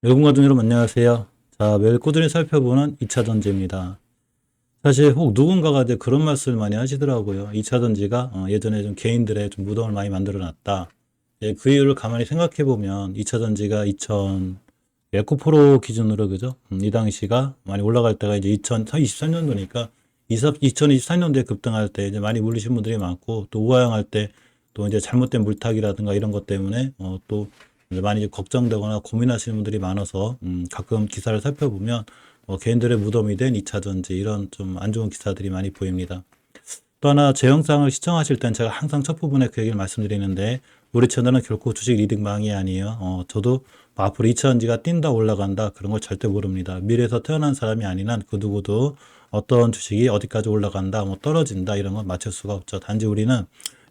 외국어중 여러분 안녕하세요. 자, 매일 꾸준히 살펴보는 2차 전지입니다. 사실 혹 누군가가 이제 그런 말씀을 많이 하시더라고요. 2차 전지가 예전에 좀 개인들의 좀 무덤을 많이 만들어 놨다. 예, 그 이유를 가만히 생각해 보면 2차 전지가 2000 에코프로 기준으로 그죠? 이 당시가 많이 올라갈 때가 이제 2023년도니까 2023년도에 급등할 때 이제 많이 물리신 분들이 많고 또 우하향할 때 또 이제 잘못된 물타기라든가 이런 것 때문에 또 이제 많이 걱정되거나 고민하시는 분들이 많아서 가끔 기사를 살펴보면 개인들의 무덤이 된 2차 전지 이런 좀 안 좋은 기사들이 많이 보입니다. 또 하나 제 영상을 시청하실 땐 제가 항상 첫 부분에 그 얘기를 말씀드리는데 우리 채널은 결코 주식 리딩방이 아니에요. 저도 뭐 앞으로 2차전지가 뛴다 올라간다 그런 걸 절대 모릅니다. 미래에서 태어난 사람이 아닌 한 그 누구도 어떤 주식이 어디까지 올라간다 뭐 떨어진다 이런 건 맞출 수가 없죠. 단지 우리는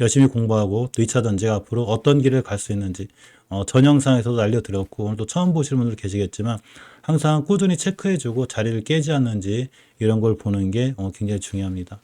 열심히 공부하고 또 2차전지가 앞으로 어떤 길을 갈 수 있는지 전 영상에서도 알려드렸고 오늘 또 처음 보시는 분들 계시겠지만 항상 꾸준히 체크해주고 자리를 깨지 않는지 이런 걸 보는 게 굉장히 중요합니다.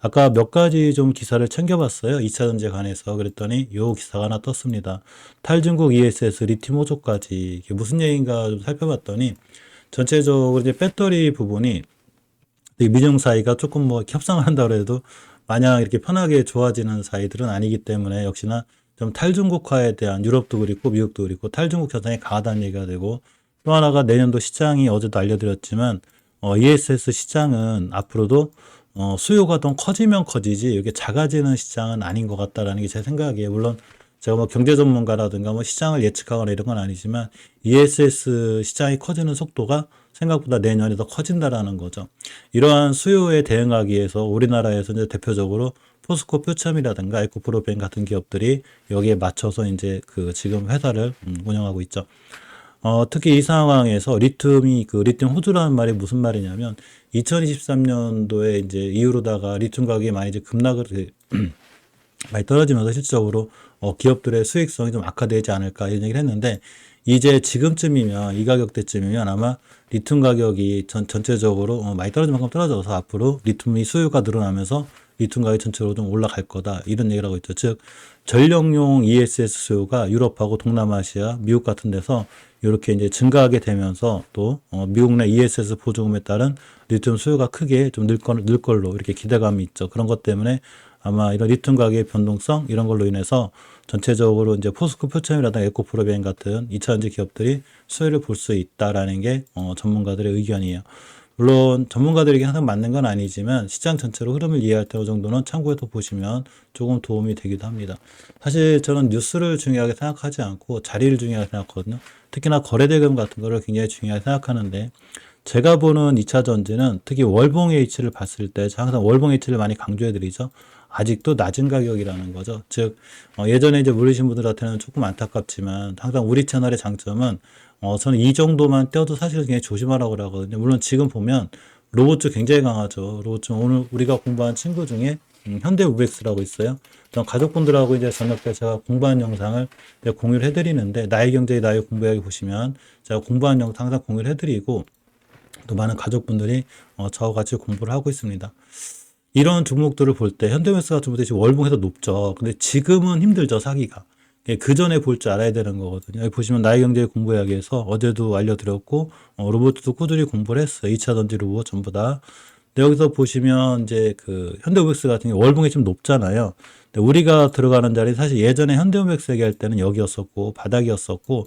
아까 몇 가지 좀 기사를 챙겨봤어요. 2차 전지에 관해서. 그랬더니 요 기사가 하나 떴습니다. 탈중국 ESS 리튬 호조까지. 이게 무슨 얘기인가 좀 살펴봤더니 전체적으로 이제 배터리 부분이 미중 사이가 조금 뭐 협상을 한다고 해도 마냥 이렇게 편하게 좋아지는 사이들은 아니기 때문에 역시나 좀 탈중국화에 대한 유럽도 그렇고 미국도 그렇고 탈중국 현상이 강하다는 얘기가 되고 또 하나가 내년도 시장이 어제도 알려드렸지만 ESS 시장은 앞으로도 수요가 더 커지면 커지지 이게 작아지는 시장은 아닌 것 같다라는 게 제 생각이에요. 물론 제가 뭐 경제 전문가라든가 뭐 시장을 예측하거나 이런 건 아니지만 ESS 시장이 커지는 속도가 생각보다 내년에 더 커진다라는 거죠. 이러한 수요에 대응하기 위해서 우리나라에서 이제 대표적으로 포스코 퓨첨이라든가 에코프로벤 같은 기업들이 여기에 맞춰서 이제 그 지금 회사를 운영하고 있죠. 특히 이 상황에서 리튬 호주라는 말이 무슨 말이냐면 2023년도에 이제 이후로다가 리튬 가격이 많이 이제 급락을 많이 떨어지면서 실질적으로 기업들의 수익성이 좀 악화되지 않을까 이런 얘기를 했는데 이제 지금쯤이면 이 가격대쯤이면 아마 리튬 가격이 전체적으로 많이 떨어진 만큼 떨어져서 앞으로 리튬이 수요가 늘어나면서 리튬 가격이 전체로 좀 올라갈 거다 이런 얘기를 하고 있죠. 즉 전력용 ESS 수요가 유럽하고 동남아시아, 미국 같은 데서 이렇게 이제 증가하게 되면서 또 미국 내 ESS 보조금에 따른 리튬 수요가 크게 좀 늘 걸로 이렇게 기대감이 있죠. 그런 것 때문에 아마 이런 리튬 가격의 변동성 이런 걸로 인해서 전체적으로 이제 포스코 표첨이라든가 에코프로비엔 같은 2차전지 기업들이 수혜를 볼 수 있다라는 게 전문가들의 의견이에요. 물론 전문가들에게 항상 맞는 건 아니지만 시장 전체로 흐름을 이해할 때 어느 정도는 참고해서 보시면 조금 도움이 되기도 합니다. 사실 저는 뉴스를 중요하게 생각하지 않고 자리를 중요하게 생각하거든요. 특히나 거래대금 같은 거를 굉장히 중요하게 생각하는데 제가 보는 2차 전지는 특히 월봉 H를 봤을 때 항상 월봉 H를 많이 강조해 드리죠. 아직도 낮은 가격이라는 거죠. 즉 예전에 이제 모르신 분들한테는 조금 안타깝지만 항상 우리 채널의 장점은 저는 이 정도만 떼어도 사실 굉장히 조심하라고 그러거든요. 물론 지금 보면 로봇 쪽 굉장히 강하죠. 로봇 쪽 오늘 우리가 공부한 친구 중에 현대 우백스라고 있어요. 전 가족분들하고 이제 저녁 때 제가 공부한 영상을 이제 공유를 해드리는데 나의 경제의 나의 공부하기 보시면 제가 공부한 영상 항상 공유를 해드리고 또 많은 가족분들이 저와 같이 공부를 하고 있습니다. 이런 종목들을 볼 때 현대맥스 같은 것들이 월봉에서 높죠. 근데 지금은 힘들죠, 사기가. 그 전에 볼 줄 알아야 되는 거거든요. 여기 보시면 나의 경제 공부하기에서 어제도 알려드렸고 로봇도 꾸준히 공부를 했어요. 2차 전지 로봇 전부 다. 근데 여기서 보시면 이제 그 현대오백스 같은 게 월봉이 좀 높잖아요. 근데 우리가 들어가는 자리 사실 예전에 현대오백스 얘기할 때는 여기였었고 바닥이었었고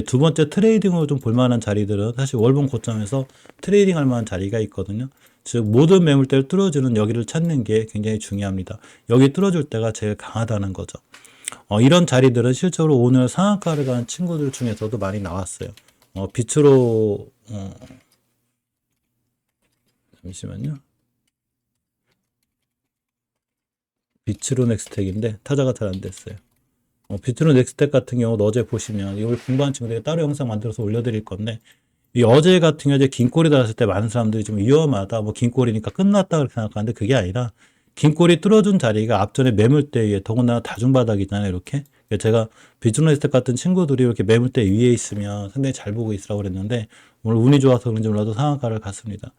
두 번째 트레이딩으로 좀 볼만한 자리들은 사실 월봉 고점에서 트레이딩 할 만한 자리가 있거든요. 즉 모든 매물대를 뚫어주는 여기를 찾는 게 굉장히 중요합니다. 여기 뚫어줄 때가 제일 강하다는 거죠. 이런 자리들은 실제로 오늘 상한가를 가는 친구들 중에서도 많이 나왔어요. 빛으로 잠시만요. 비츠로 넥스텍인데 타자가 잘 안 됐어요. 비트로 넥스텍 같은 경우도 어제 보시면 이걸 공부한 친구들이 따로 영상 만들어서 올려드릴 건데 이 어제 같은 경우에 긴 꼬리 달았을 때 많은 사람들이 좀 위험하다 뭐 긴 꼬리니까 끝났다 그렇게 생각하는데 그게 아니라 긴 꼬리 뚫어준 자리가 앞전에 매물대 위에 더군다나 다중바닥이잖아요 이렇게 제가 비트로 넥스텍 같은 친구들이 이렇게 매물대 위에 있으면 상당히 잘 보고 있으라고 그랬는데 오늘 운이 좋아서 그런지 몰라도 상한가를 갔습니다.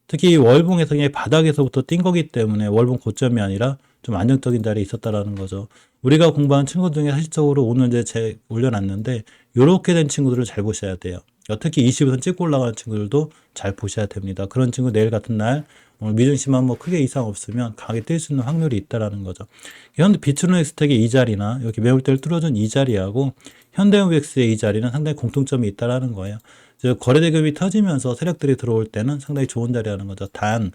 특히 월봉에서 그냥 바닥에서부터 뛴 거기 때문에 월봉 고점이 아니라 좀 안정적인 자리에 있었다라는 거죠. 우리가 공부한 친구 중에 실질적으로 오늘 이제 올려놨는데 이렇게 된 친구들을 잘 보셔야 돼요. 특히 21선 찍고 올라가는 친구들도 잘 보셔야 됩니다. 그런 친구 내일 같은 날 오늘 미증시만 뭐 크게 이상 없으면 강하게 뛸 수 있는 확률이 있다라는 거죠. 현대 비트로넥스텍의 이 자리나 이렇게 매물대를 뚫어준 이 자리하고 현대무엑스의 이 자리는 상당히 공통점이 있다라는 거예요. 즉 거래대금이 터지면서 세력들이 들어올 때는 상당히 좋은 자리라는 거죠. 단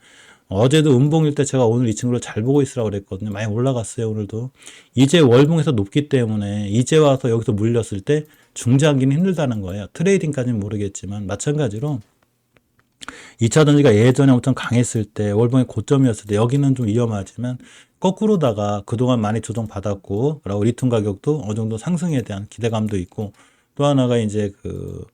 어제도 음봉일 때 제가 오늘 이 친구를 잘 보고 있으라고 그랬거든요. 많이 올라갔어요, 오늘도. 이제 월봉에서 높기 때문에 이제 와서 여기서 물렸을 때 중장기는 힘들다는 거예요. 트레이딩까지는 모르겠지만 마찬가지로 2차 전지가 예전에 엄청 강했을 때 월봉의 고점이었을 때 여기는 좀 위험하지만 거꾸로다가 그동안 많이 조정받았고 그리고 리튬 가격도 어느 정도 상승에 대한 기대감도 있고 또 하나가 이제 그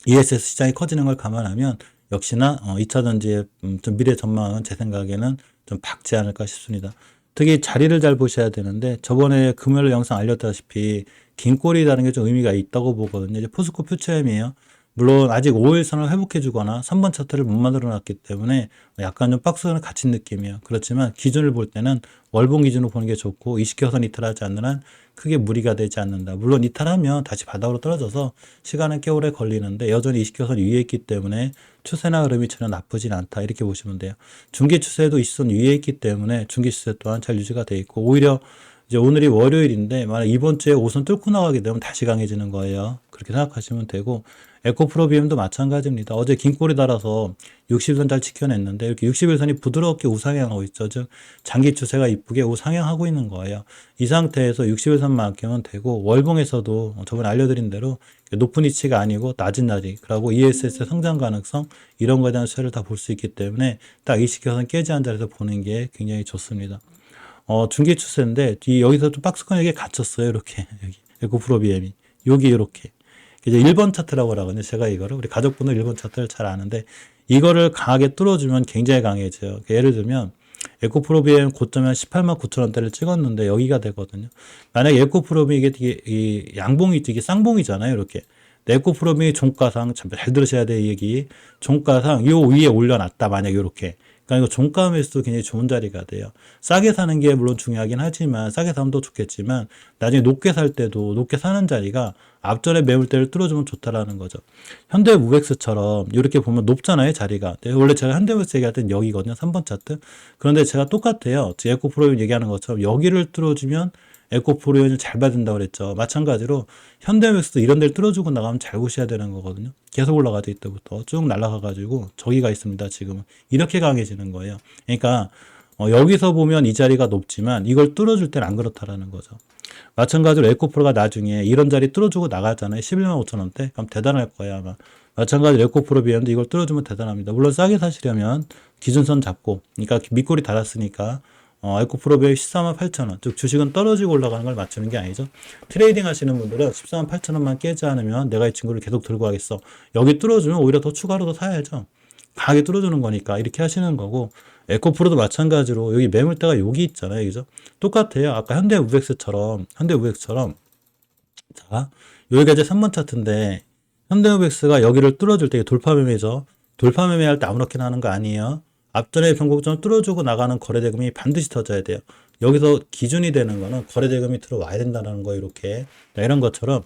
ESS 시장이 커지는 걸 감안하면 역시나 2차 전지의 좀 미래 전망은 제 생각에는 좀 밝지 않을까 싶습니다. 특히 자리를 잘 보셔야 되는데 저번에 금요일 영상 알렸다시피 긴 꼬리라는 게 좀 의미가 있다고 보거든요. 이제 포스코 퓨처엠이에요. 물론 아직 5일선을 회복해주거나 3번 차트를 못 만들어놨기 때문에 약간 좀 박스는 갇힌 느낌이에요. 그렇지만 기준을 볼 때는 월봉 기준으로 보는 게 좋고 20개선 이탈하지 않는 한 크게 무리가 되지 않는다. 물론 이탈하면 다시 바닥으로 떨어져서 시간은 꽤 오래 걸리는데 여전히 20개선 위에 있기 때문에 추세나 흐름이 전혀 나쁘진 않다. 이렇게 보시면 돼요. 중기 추세도 20선 위에 있기 때문에 중기 추세 또한 잘 유지가 돼 있고 오히려 이제 오늘이 월요일인데 만약 이번 주에 5선 뚫고 나가게 되면 다시 강해지는 거예요. 그렇게 생각하시면 되고 에코프로비엠도 마찬가지입니다. 어제 긴 꼬리 달아서 60선 잘 지켜냈는데 이렇게 61선이 부드럽게 우상향하고 있죠. 즉 장기 추세가 이쁘게 우상향하고 있는 거예요. 이 상태에서 61선만큼은 되고 월봉에서도 저번에 알려드린 대로 높은 위치가 아니고 낮은 자리 그리고 ESS의 성장 가능성 이런 거에 대한 수혜를 다 볼 수 있기 때문에 딱 20개선 깨지 한 자리에서 보는 게 굉장히 좋습니다. 중기 추세인데 여기서 좀 박스권에게 갇혔어요. 이렇게 여기 에코프로비엠이 여기 이렇게 이제 1번 차트라고 하거든요. 제가 이거를 우리 가족분들 1번 차트를 잘 아는데 이거를 강하게 뚫어주면 굉장히 강해져요. 예를 들면 에코프로비엠 고점이 한 18만 9천 원대를 찍었는데 여기가 되거든요. 만약에 에코프로비 이게 이 양봉이 이게 쌍봉이잖아요. 이렇게 에코프로비 종가상 잘 들으셔야 돼. 이 얘기 종가상 요 위에 올려놨다. 만약에 이렇게 그러니까 이거 종가 매수도 굉장히 좋은 자리가 돼요. 싸게 사는 게 물론 중요하긴 하지만 싸게 사면 더 좋겠지만 나중에 높게 살 때도 높게 사는 자리가 앞전에 매물대를 뚫어주면 좋다라는 거죠. 현대무엑스처럼 이렇게 보면 높잖아요, 자리가. 원래 제가 현대무엑스 얘기할 땐 여기거든요, 3번 차트. 그런데 제가 똑같아요. 에코프로인 얘기하는 것처럼 여기를 뚫어주면 에코프로인을 잘 받는다고 그랬죠. 마찬가지로 현대무엑스도 이런 데를 뚫어주고 나가면 잘 보셔야 되는 거거든요. 계속 올라가죠. 이때부터 쭉 날아가가지고 저기가 있습니다. 지금은 이렇게 강해지는 거예요. 그러니까 여기서 보면 이 자리가 높지만 이걸 뚫어줄 때는 안 그렇다라는 거죠. 마찬가지로 에코프로가 나중에 이런 자리 뚫어주고 나가잖아요. 11만 5천 원대. 그럼 대단할 거예요 아마. 마찬가지로 에코프로 비하는데 이걸 뚫어주면 대단합니다. 물론 싸게 사시려면 기준선 잡고 그러니까 밑골이 닫았으니까 에코프로 비하 14만 8천 원. 즉 주식은 떨어지고 올라가는 걸 맞추는 게 아니죠. 트레이딩 하시는 분들은 14만 8천 원만 깨지 않으면 내가 이 친구를 계속 들고 가겠어. 여기 뚫어주면 오히려 더 추가로 더 사야죠. 강하게 뚫어주는 거니까 이렇게 하시는 거고 에코프로도 마찬가지로 여기 매물대가 여기 있잖아요. 그죠? 똑같아요. 아까 현대우엑스처럼 자 여기가 이제 3번 차트인데 현대우엑스가 여기를 뚫어줄 때 돌파매매죠. 돌파매매 할 때 아무렇게나 하는 거 아니에요. 앞전에 변곡점을 뚫어주고 나가는 거래대금이 반드시 터져야 돼요. 여기서 기준이 되는 거는 거래대금이 들어와야 된다는 거예요. 이렇게 이런 것처럼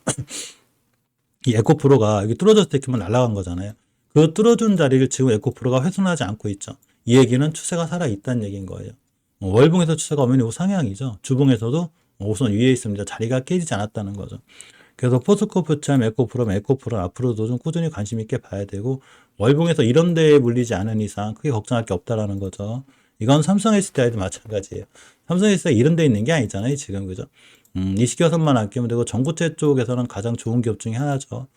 이 에코프로가 여기 뚫어졌을 때 이렇게 날아간 거잖아요. 그 뚫어준 자리를 지금 에코프로가 훼손하지 않고 있죠. 이 얘기는 추세가 살아있다는 얘기인 거예요. 월봉에서 추세가 엄연히 우상향이죠. 주봉에서도 우선 위에 있습니다. 자리가 깨지지 않았다는 거죠. 그래서 포스코프처럼 에코프로 앞으로도 좀 꾸준히 관심 있게 봐야 되고 월봉에서 이런 데에 물리지 않은 이상 크게 걱정할 게 없다라는 거죠. 이건 삼성 SDI도 마찬가지예요. 삼성 SDI 이런 데 있는 게 아니잖아요. 지금 그죠? 이 시겨선만 아끼면 되고 전고체 쪽에서는 가장 좋은 기업 중에 하나죠.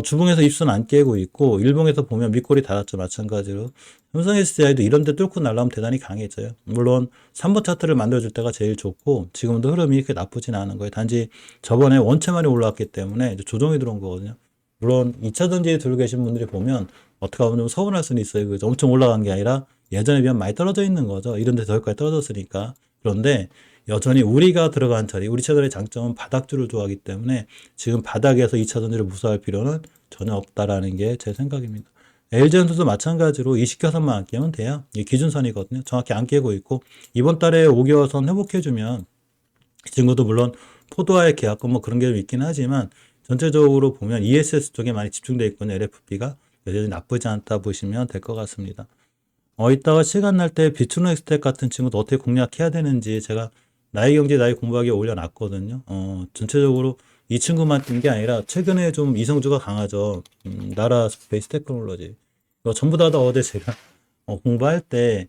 주봉에서 입순 안 깨고 있고 일봉에서 보면 밑골이 닫았죠. 마찬가지로 삼성 SDI도 이런 데 뚫고 날라오면 대단히 강해져요. 물론 3번 차트를 만들어줄 때가 제일 좋고 지금도 흐름이 이렇게 나쁘진 않은 거예요. 단지 저번에 원체만이 올라왔기 때문에 이제 조정이 들어온 거거든요. 물론 2차 전지에 들고 계신 분들이 보면 어떻게 보면 좀 서운할 수는 있어요. 그죠? 엄청 올라간 게 아니라 예전에 비하면 많이 떨어져 있는 거죠. 이런 데서 여기까지 떨어졌으니까. 그런데 여전히 우리가 들어간 자리, 우리 채널의 장점은 바닥주를 좋아하기 때문에 지금 바닥에서 2차 전지를 무서워할 필요는 전혀 없다라는 게 제 생각입니다. LG전투도 마찬가지로 20개선만 안 깨면 돼요. 이게 기준선이거든요. 정확히 안 깨고 있고 이번 달에 5개월선 회복해주면 이 친구도 물론 포도와의 계약금 뭐 그런 게 좀 있긴 하지만 전체적으로 보면 ESS 쪽에 많이 집중되어 있거든요. LFP가. 그래서 나쁘지 않다 보시면 될 것 같습니다. 이따가 시간 날 때 비추노엑스텍 같은 친구도 어떻게 공략해야 되는지 제가 나의 경제 나의 공부하기에 올려놨거든요. 전체적으로 이 친구만 뛴 게 아니라 최근에 좀 이성주가 강하죠. 나라 스페이스 테크놀로지. 이거 전부 다 어제 제가 공부할 때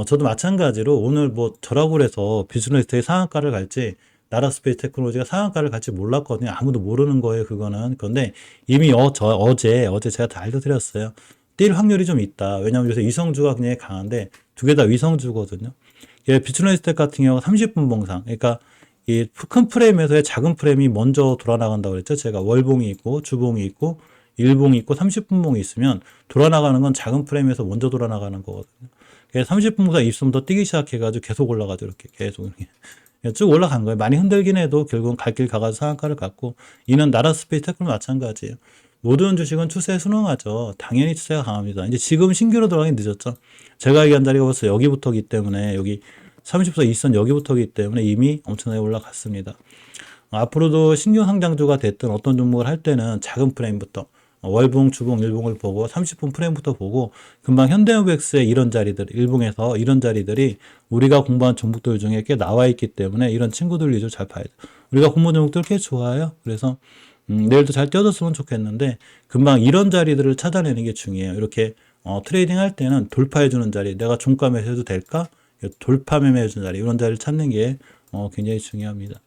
저도 마찬가지로 오늘 뭐 저라고 해서 비즈니스텍이 상한가를 갈지 나라 스페이스 테크놀로지가 상한가를 갈지 몰랐거든요. 아무도 모르는 거예요, 그거는. 그런데 이미 어제 제가 다 알려드렸어요. 뛸 확률이 좀 있다. 왜냐하면 요새 위성주가 굉장히 강한데 두 개 다 위성주거든요. 비즈니스텍 같은 경우 30분 봉상. 그러니까 이 큰 프레임에서의 작은 프레임이 먼저 돌아나간다고 그랬죠. 제가 월봉이 있고 주봉이 있고 일봉이 있고 30분봉이 있으면 돌아나가는 건 작은 프레임에서 먼저 돌아나가는 거거든요. 그래서 30분보다 입좀 더 뛰기 시작해가지고 계속 올라가죠. 이렇게 계속 이렇게 쭉 올라간 거예요. 많이 흔들긴 해도 결국은 갈 길 가가지고 상한가를 갖고 이는 나라 스페이스 테크도 마찬가지예요. 모든 주식은 추세에 순응하죠. 당연히 추세가 강합니다. 이제 지금 신규로 들어가긴 늦었죠. 제가 얘기한 자리가 벌써 여기부터기 때문에 여기 30선 2선 여기부터기 때문에 이미 엄청나게 올라갔습니다. 앞으로도 신규 상장주가 됐든 어떤 종목을 할 때는 작은 프레임부터 월봉, 주봉, 일봉을 보고 30분 프레임부터 보고 금방 현대모비스의 이런 자리들, 일봉에서 이런 자리들이 우리가 공부한 종목들 중에 꽤 나와 있기 때문에 이런 친구들 위주로 잘 봐야 돼. 우리가 공부한 종목들 꽤 좋아요. 그래서 내일도 잘 뛰어줬으면 좋겠는데 금방 이런 자리들을 찾아내는 게 중요해요. 이렇게 트레이딩 할 때는 돌파해주는 자리, 내가 종가 매수해도 될까? 돌파 매매해주는 자리, 이런 자리를 찾는 게 굉장히 중요합니다.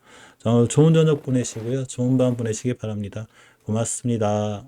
좋은 저녁 보내시고요. 좋은 밤 보내시기 바랍니다. 고맙습니다.